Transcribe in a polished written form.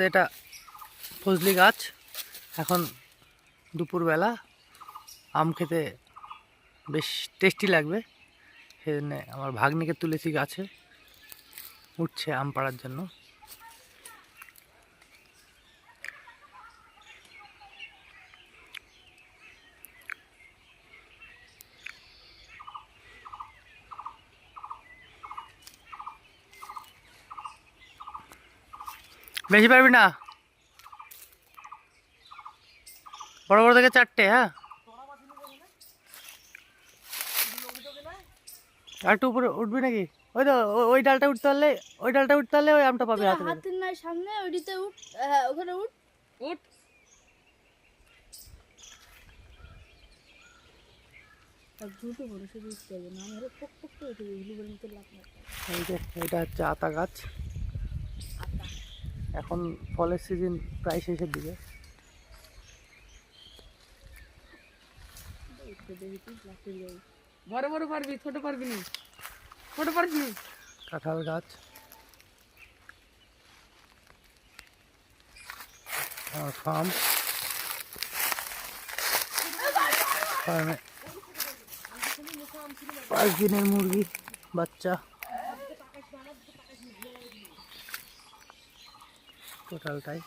এটা ফজলি গাছ। এখন দুপুরবেলা আম খেতে বেশ টেস্টি লাগবে, সেজন্য আমার ভাগ্নিকে তুলেছি গাছে, উঠছে আম পাড়ার জন্য। বেশি পারবি না, বড় বড় থেকে 4টে। হ্যাঁ, আর একটু উপরে উঠবি নাকি? ওই তো ওই ডালটা উঠতে পারলে, ওই ডালটা উঠতে পারলে ওই আমটা পাবি হাতে। হাতের নাই সামনে ওইদিকে উঠ। হ্যাঁ, ওখানে উঠ উঠ। এটা হচ্ছে আতা গাছ। এখন ফলের সিজন প্রায় শেষের দিকে। বড় বড় পারবি, ছোট পারবি না। ছোট পারবি। কাঁঠাল গাছ, ফার্মে 5 দিনের মুরগি বাচ্চা, টোটালটাই।